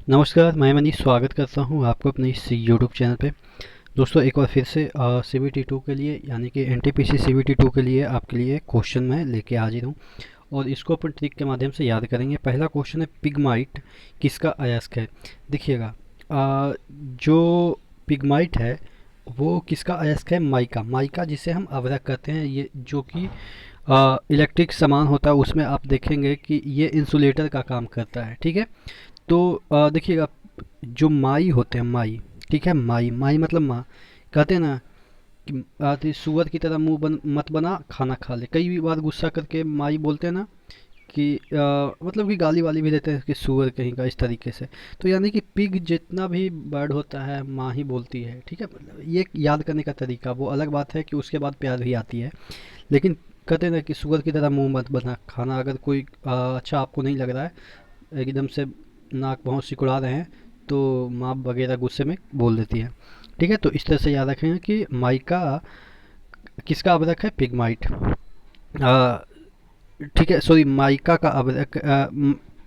नमस्कार, मैं मनीष स्वागत करता हूँ आपको अपने इस यूट्यूब चैनल पे। दोस्तों एक बार फिर से CBT 2 के लिए यानी कि NTPC CBT 2 के लिए आपके लिए क्वेश्चन मैं लेके हाजिर हूँ और इसको अपन ट्रिक के माध्यम से याद करेंगे। पहला क्वेश्चन है, पिगमाइट किसका अयस्क है। देखिएगा, जो पिगमाइट है वो किसका अयस्क है, माइका। माइका जिसे हम अवरक कहते हैं, ये जो कि इलेक्ट्रिक सामान होता है उसमें आप देखेंगे कि ये इंसुलेटर का काम करता है। ठीक है, तो देखिएगा, जो माई होते हैं, माई, ठीक है, माई माई मतलब माँ। कहते हैं ना कि तो सुअर की तरह मुंह मत बना, खाना खा ले। कई बार गुस्सा करके माई बोलते हैं ना कि मतलब कि गाली वाली भी देते हैं कि सुअर कहीं का, इस तरीके से। तो यानी कि पिग जितना भी बर्ड होता है माँ ही बोलती है। ठीक है, मतलब ये याद करने का तरीका, वो अलग बात है कि उसके बाद प्यार भी आती है। लेकिन कहते हैं ना कि सुअर की तरह मुंह मत बना खाना। अगर कोई अच्छा आपको नहीं लग रहा है, एकदम से नाक बहुत सिकुड़ा रहे हैं, तो माँ वगैरह गुस्से में बोल देती है। ठीक है, तो इस तरह से याद रखेंगे कि माइका किसका अवरक है, पिगमाइट। आ, ठीक है, सॉरी, माइका का अवरक,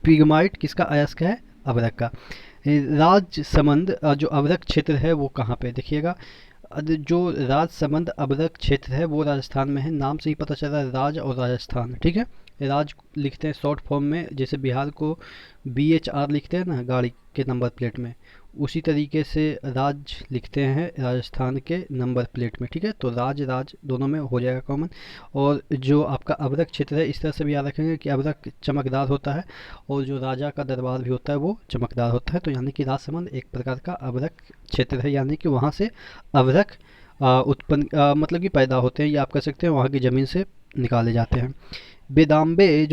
पिगमाइट किसका अयस्क है, अवरक का। राजसमंद जो अवरक क्षेत्र है वो कहाँ पे, देखिएगा। जो राजसमंद अवरक क्षेत्र है वो राजस्थान में है। नाम से ही पता चल रहा है, राज और राजस्थान। ठीक है, राज लिखते हैं शॉर्ट फॉर्म में, जैसे बिहार को BHR लिखते हैं ना गाड़ी के नंबर प्लेट में, उसी तरीके से राज लिखते हैं राजस्थान के नंबर प्लेट में। ठीक है, तो राज राज दोनों में हो जाएगा कॉमन। और जो आपका अवरक क्षेत्र है, इस तरह से भी याद रखेंगे कि अवरक चमकदार होता है और जो राजा का दरबार भी होता है वो चमकदार होता है। तो यानी कि राजसमंद एक प्रकार का अवरक क्षेत्र है, यानी कि वहाँ से अवरक उत्पन्न मतलब कि पैदा होते हैं, या आप कह सकते हैं वहाँ की ज़मीन से निकाले जाते हैं। बोदाम्बे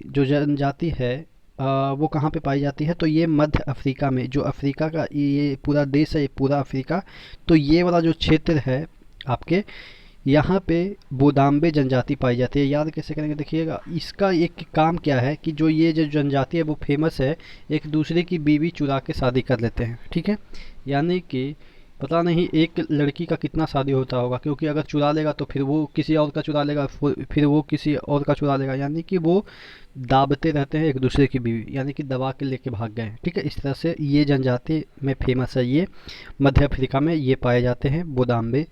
जो जनजाति है, वो कहाँ पे पाई जाती है, तो ये मध्य अफ्रीका में, जो अफ्रीका का ये पूरा देश है, ये पूरा अफ्रीका। तो ये वाला जो क्षेत्र है आपके, यहाँ पे बोदाम्बे जनजाति पाई जाती है। याद कैसे करेंगे, देखिएगा, इसका एक काम क्या है कि जो ये जो जनजाति है वो फेमस है, एक दूसरे की बीवी चुरा के शादी कर लेते हैं। ठीक है, यानी कि पता नहीं एक लड़की का कितना शादी होता होगा, क्योंकि अगर चुरा लेगा तो फिर वो किसी और का चुरा लेगा, फिर वो किसी और का चुरा लेगा, यानी कि वो दाबते रहते हैं एक दूसरे की बीवी, यानी कि दबा के लेके भाग गए हैं। ठीक है, इस तरह से ये जनजाति में फेमस है, ये मध्य अफ्रीका में ये पाए जाते हैं, बोदाम्बे।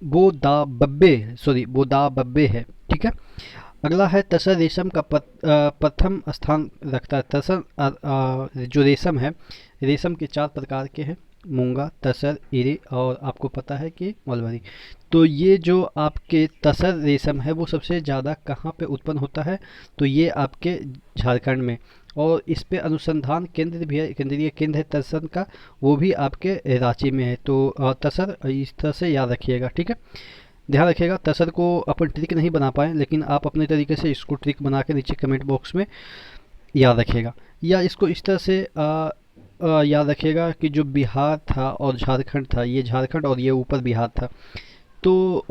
बोदाबब्बे है। ठीक है, अगला है तसर। रेशम का प्रथम स्थान रखता है तसर। जो रेशम है, रेशम के 4 प्रकार के हैं, मूंगा, तसर, इरे और आपको पता है कि मलबरी। तो ये जो आपके तसर रेशम है वो सबसे ज़्यादा कहाँ पे उत्पन्न होता है, तो ये आपके झारखंड में। और इस पे अनुसंधान केंद्र भी है, केंद्रीय केंद्र है तसर का, वो भी आपके रांची में है। तो तसर इस तरह से याद रखिएगा। ठीक है, ध्यान रखिएगा, तसर को अपन ट्रिक नहीं बना पाए, लेकिन आप अपने तरीके से इसको ट्रिक बना के नीचे कमेंट बॉक्स में याद रखिएगा। या इसको इस तरह से याद रखिएगा कि जो बिहार था और झारखंड था, ये झारखंड और ये ऊपर बिहार था। तो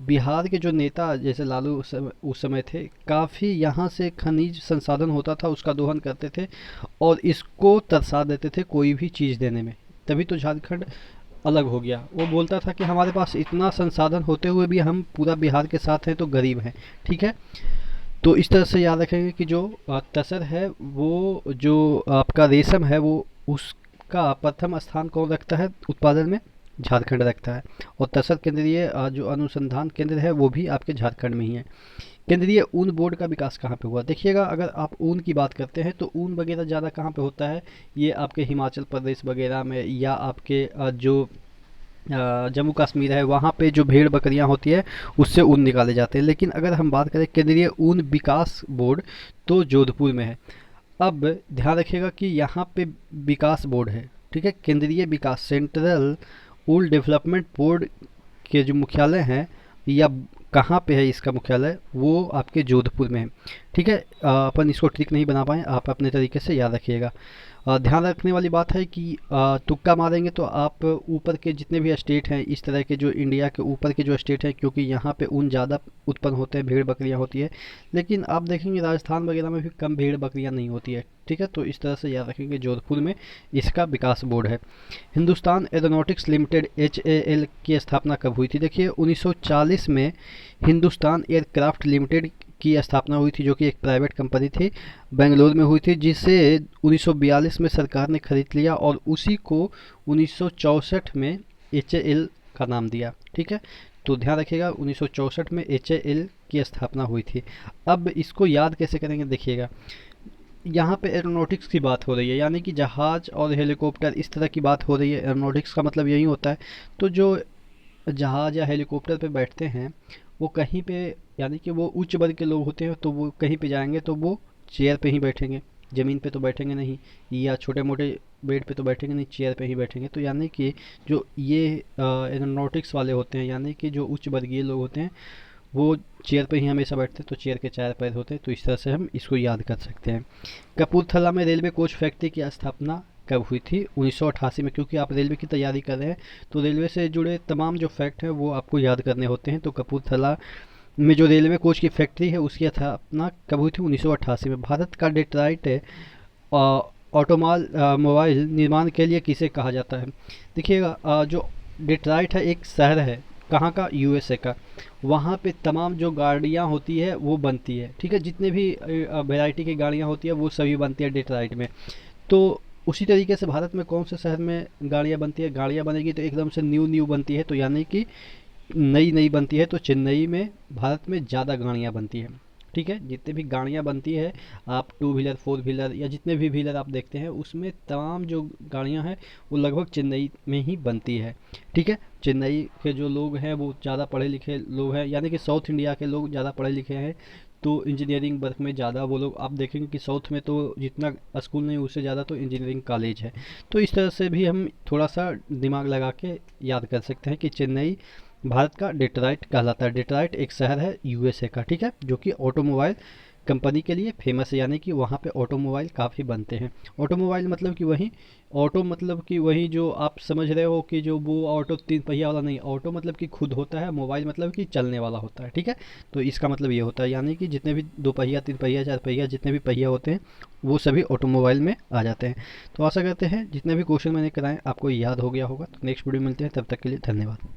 बिहार के जो नेता जैसे लालू उस समय थे, काफ़ी यहाँ से खनिज संसाधन होता था उसका दोहन करते थे और इसको तरसा देते थे कोई भी चीज़ देने में। तभी तो झारखंड अलग हो गया। वो बोलता था कि हमारे पास इतना संसाधन होते हुए भी हम पूरा बिहार के साथ हैं तो गरीब हैं। ठीक है, तो इस तरह से याद रखेंगे कि जो तसर है, वो जो आपका रेशम है, वो उसका प्रथम स्थान कौन रखता है उत्पादन में, झारखंड रखता है। और तसर केंद्रीय जो अनुसंधान केंद्र है वो भी आपके झारखंड में ही है। केंद्रीय ऊन बोर्ड का विकास कहाँ पे हुआ, देखिएगा, अगर आप ऊन की बात करते हैं तो ऊन वगैरह ज़्यादा कहाँ पे होता है, ये आपके हिमाचल प्रदेश वगैरह में, या आपके जो जम्मू कश्मीर है, वहाँ पे जो भेड़ बकरियाँ होती है उससे ऊन निकाले जाते हैं। लेकिन अगर हम बात करें केंद्रीय ऊन विकास बोर्ड, तो जोधपुर में है। अब ध्यान रखिएगा कि यहाँ पे विकास बोर्ड है। ठीक है, केंद्रीय विकास, सेंट्रल ऊल डेवलपमेंट बोर्ड के जो मुख्यालय हैं, या कहाँ पे है इसका मुख्यालय, वो आपके जोधपुर में है। ठीक है, अपन इसको ट्रिक नहीं बना पाए, आप अपने तरीके से याद रखिएगा। ध्यान रखने वाली बात है कि तुक्का मारेंगे तो आप ऊपर के जितने भी स्टेट हैं, इस तरह के जो इंडिया के ऊपर के जो स्टेट हैं, क्योंकि यहाँ पे ऊन ज़्यादा उत्पन्न होते हैं, भेड़ बकरियाँ होती है। लेकिन आप देखेंगे राजस्थान वगैरह में भी कम भेड़ बकरियाँ नहीं होती है। ठीक है, तो इस तरह से याद रखेंगे जोधपुर में इसका विकास बोर्ड है। हिंदुस्तान एरोनॉटिक्स लिमिटेड HAL की स्थापना कब हुई थी, देखिए 1940 में हिंदुस्तान एयरक्राफ्ट लिमिटेड की स्थापना हुई थी, जो कि एक प्राइवेट कंपनी थी, बेंगलोर में हुई थी, जिसे 1942 में सरकार ने खरीद लिया और उसी को 1964 में HAL का नाम दिया। ठीक है, तो ध्यान रखिएगा 1964 में HAL की स्थापना हुई थी। अब इसको याद कैसे करेंगे, देखिएगा यहाँ पे एरोनॉटिक्स की बात हो रही है, यानी कि जहाज और हेलीकॉप्टर इस तरह की बात हो रही है। एरोनॉटिक्स का मतलब यही होता है। तो जो जहाज या हेलीकॉप्टर पे बैठते हैं वो कहीं पे, यानी कि वो उच्च वर्ग के लोग होते हैं, तो वो कहीं पे जाएंगे तो वो चेयर पे ही बैठेंगे, ज़मीन पे तो बैठेंगे नहीं, या छोटे मोटे बेड पे तो बैठेंगे नहीं, चेयर पे ही बैठेंगे। तो यानी कि जो ये एरोनॉटिक्स वाले होते हैं, यानी कि जो उच्च वर्गीय लोग होते हैं, वो चेयर पे ही हमेशा बैठते हैं, तो चेयर के चार पैर होते हैं। तो इस तरह से हम इसको याद कर सकते हैं। कपूरथला में रेलवे कोच फैक्ट्री की स्थापना कब हुई थी? 1988 में। क्योंकि आप रेलवे की तैयारी कर रहे हैं तो रेलवे से जुड़े तमाम जो फैक्ट हैं वो आपको याद करने होते हैं। तो कपूरथला में जो रेलवे कोच की फैक्ट्री है उसकी स्थापना कब हुई थी? 1988 में। भारत का डेट्राइट ऑटोमाल मोबाइल निर्माण के लिए किसे कहा जाता है? देखिएगा जो डेट्राइट है एक शहर है, कहाँ का? USA का। वहाँ पे तमाम जो गाड़ियाँ होती है वो बनती है। ठीक है, जितने भी वैरायटी की गाड़ियाँ होती है वो सभी बनती है डेट्राइट में। तो उसी तरीके से भारत में कौन से शहर में गाड़ियाँ बनती है? गाड़ियाँ बनेगी तो एकदम से न्यू न्यू बनती है, तो यानी कि नई नई बनती है। तो चेन्नई में भारत में ज़्यादा गाड़ियाँ बनती हैं। ठीक है, जितने भी गाड़ियाँ बनती है, आप टू व्हीलर, फोर व्हीलर या जितने भी व्हीलर आप देखते हैं उसमें तमाम जो गाड़ियाँ हैं वो लगभग चेन्नई में ही बनती है। ठीक है, चेन्नई के जो लोग हैं वो ज़्यादा पढ़े लिखे लोग हैं, यानी कि साउथ इंडिया के लोग ज़्यादा पढ़े लिखे हैं। तो इंजीनियरिंग वर्क में ज़्यादा वो लोग, आप देखेंगे कि साउथ में तो जितना स्कूल नहीं उससे ज़्यादा तो इंजीनियरिंग कॉलेज है। तो इस तरह से भी हम थोड़ा सा दिमाग लगा के याद कर सकते हैं कि चेन्नई भारत का डेट्राइट कहलाता है। डेट्राइट एक शहर है USA का। ठीक है, जो कि ऑटोमोबाइल कंपनी के लिए फेमस है, यानी कि वहाँ पे ऑटोमोबाइल काफ़ी बनते हैं। ऑटोमोबाइल मतलब कि वही, ऑटो मतलब कि वही जो आप समझ रहे हो कि जो वो ऑटो तीन पहिया वाला नहीं, ऑटो मतलब कि खुद होता है, मोबाइल मतलब कि चलने वाला होता है। ठीक है, तो इसका मतलब ये होता है, यानी कि जितने भी दो पहिया, तीन पहिया, चार पहिया, जितने भी पहिया होते हैं वो सभी ऑटोमोबाइल में आ जाते हैं। तो आशा करते हैं जितने भी क्वेश्चन मैंने कराए आपको याद हो गया होगा। तो नेक्स्ट वीडियो मिलते हैं, तब तक के लिए धन्यवाद।